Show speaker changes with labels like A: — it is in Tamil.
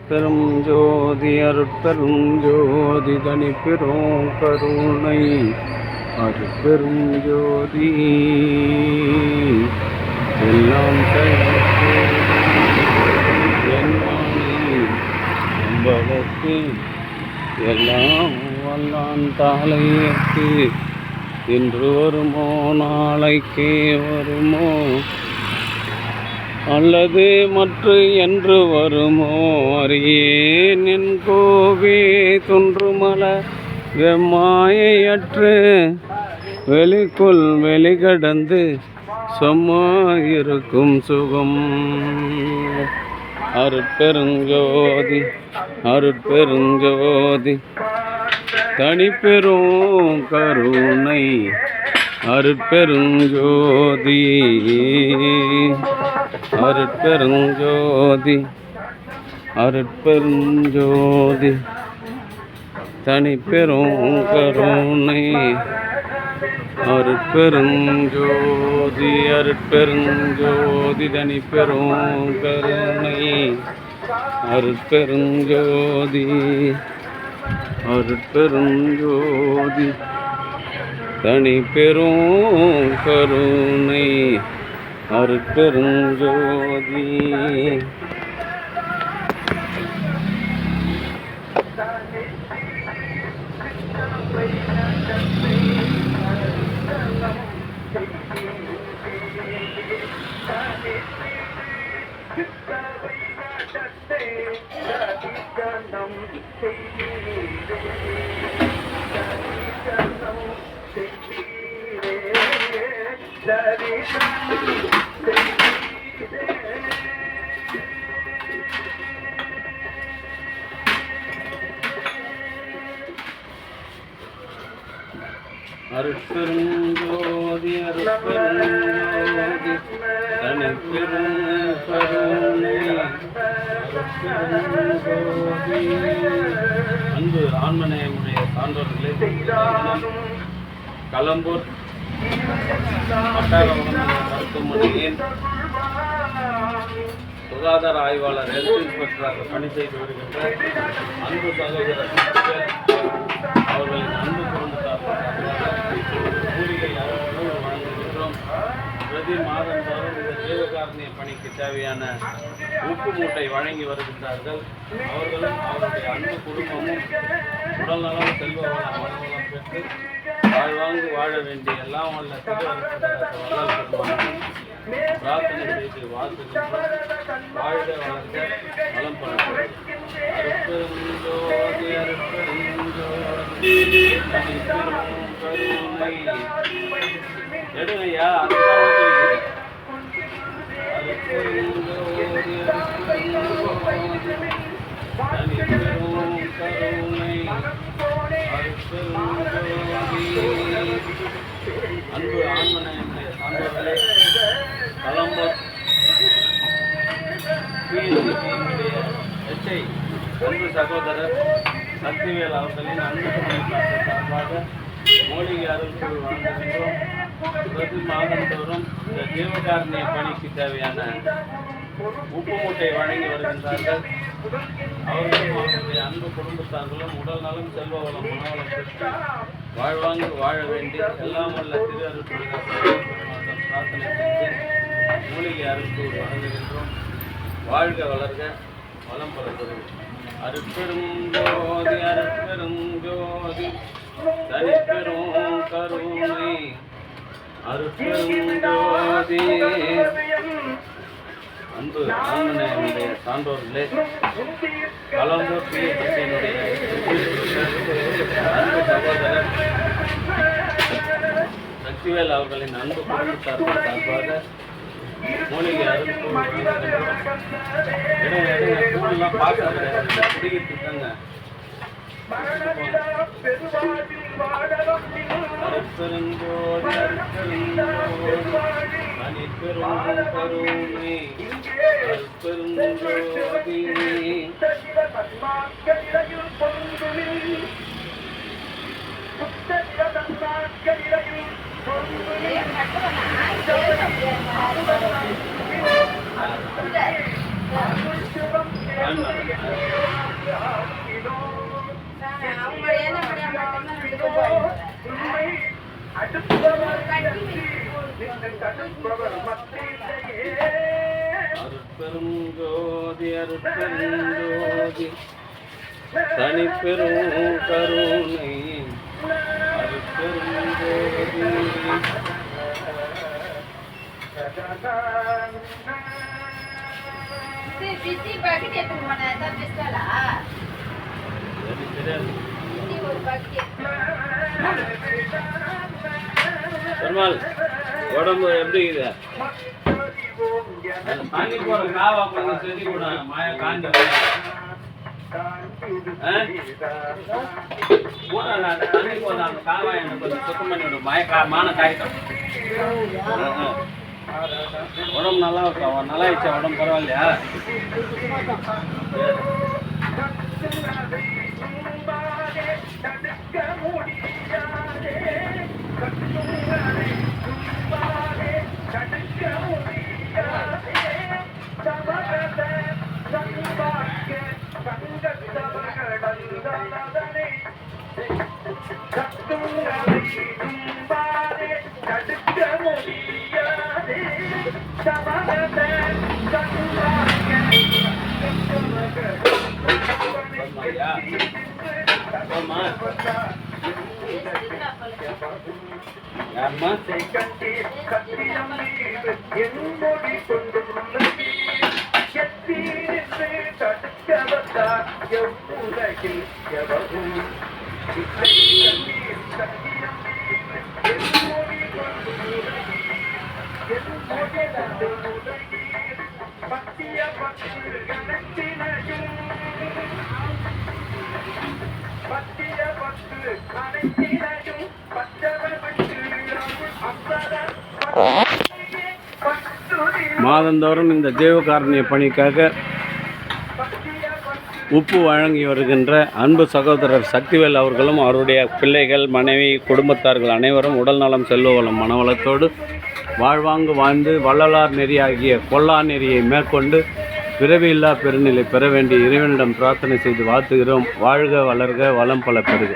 A: பெரும் ஜோதி அருட்பெரும் ஜோதி தனிப்பெரும் கருணை அருட்பெரும் ஜோதி எல்லாம் அம்பலத்து எல்லாம் வல்லான் தாளையத்து இன்று வருமோ நாளைக்கே வருமோ அல்லது மற்ற என்று வருமோ அறியேன் என் கோவே தொன்றுமல வெம்மாயையற்று வெளிக்குள் வெளிகடந்து சும்மாயிருக்கும் சுகம் அருட்பெருஞ்சோதி அருட்பெருஞ்சோதி தனிப்பெரும் கருணை அருட்பெருஞ்சோதி அருட்பெருஞ்சோதி அருட்பெருஞ்சோதி தனிப்பெரும் கருணை அருட்பெருஞ்சோதி அருட்பெருஞ்சோதி தனிப்பெரும் கருணை அருட்பெருஞ்சோதி அருட்பெருஞ்சோதி தனிப்பெரும் கருணை அருட்பெருஞ்சோதி அருட்பெருஞ்சோதி அருட்பெருஞ்சோதி தனிப்பெரும் கருணை அருட்பெருஞ்சோதி. அன்பு ஆன்மநேயமுடைய சான்றோர்களே, களம்பூர் மருத்துவமனையின் சுகாதார ஆய்வாளர் ஹெல்த் இன்ஸ்பெக்டராக பணி செய்து வருகின்ற அன்பு சகோதரர் அவர்களின் அன்பு குடும்பத்தார் பிரதி மாதந்தோறும் இந்த ஜீவகாருண்ய பணிக்கு தேவையான உப்பு மூட்டை வழங்கி வருகின்றார்கள். அவர்களும் அவருடைய அன்பு குடும்பமும் உடல்நலம் செல்வ வளம் மனநலம் பெற்று வாழ்வாங்கு வாழ வேண்டிய எல்லாம் வல்ல பிரார்த்தனை செய்து வாழ்த்துகின்றோம். வாழ்க வளர்க வளம் பழக்கம். அருட்பெருஞ்சோதி அருட்பெருஞ்சோதி கருணை எடுங்கய்யா. அருட்பெருஞ்சோதி தனிப்பெரும் கருணை அருட்பெருஞ்சோதி. அன்பு ஆன்மநேயமுடைய சான்றோர்களே, களம்பூர் பிஎஸ்சியினுடைய எஸ்ஐ அன்பு சகோதரர் சக்திவேல் அவர்களின் அன்பு சார்பாக மூலிகை அருள்குழு வழங்குகின்றோம். பிரதி மாதந்தோறும் இந்த ஜீவகாருண்ய பணிக்கு தேவையான உப்பு மூட்டை வழங்கி வருகின்றார்கள். அவர்களும் அவர்களுடைய அன்பு குடும்பத்தார்களும் உடல் நலம் செல்வ வளம் மனவளம் பெற்று வாழ்வாங்கு வாழ வேண்டி எல்லாம் வல்ல திரு அருட்குழு பிரார்த்தனை செய்து மூலிகை அருள்குழு வழங்குகின்றோம். வாழ்க வளர்க வளம் பலப்படும். அருட்பெரும் ஜோதி அருட்பெரும் ஜோதி தனிப்பெரும் கருணை அருட்பெரும் ஜோதி. அன்பு ஆன்மநேயமுடைய சான்றோர்களே, களம்பூர் பிஎஸ்சியினுடைய அன்பு சகோதரர் சக்திவேல் அவர்களின் அன்பு குடும்பத்தார் சார்பாக மூலிகை அருள்குழு இடங்கள்லாம் பார்க்க பிடிக்கிட்டு அருட்பெருஞ்சோதி அருட்பெருஞ்சோதி தனிப்பெரும் கருணை அருட்பெருஞ்சோதி. அருட்பெருஞ்சோதி அருட்பெருஞ்சோதி தனிப்பெரும் கருணை அருட்பெருஞ்சோதி. பெருமாள் உடம்பு எப்படி இருக்குது? தண்ணி போற காவா கொஞ்சம் செஞ்சு கூட மாய காஞ்சி தண்ணி போத அந்த காவா எனக்கு கொஞ்சம் சுத்தம் பண்ணி விடும். மான காய்க்கும். உடம்பு நல்லா இருக்கா? நல்லா ஆயிடுச்சா உடம்பு? பரவாயில்லையா? மாதந்தோறும் இந்த ஜீவகாருண்ய பணிக்காக உப்பு வழங்கி வருகின்ற அன்பு சகோதரர் சக்திவேல் அவர்களும் அவருடைய பிள்ளைகள், மனைவி, குடும்பத்தார்கள் அனைவரும் உடல் நலம், செல்வ வளம், மனவளத்தோடு வாழ்வாங்கு வாழ்ந்து வள்ளலார் நெறியாகிய கொல்லா நெறியை மேற்கொண்டு பிறவியில்லா பெருநிலை பெற வேண்டிய இறைவனிடம் பிரார்த்தனை செய்து வாழ்த்துகிறோம். வாழ்க, வளர்க, வளம் பல பெறுக.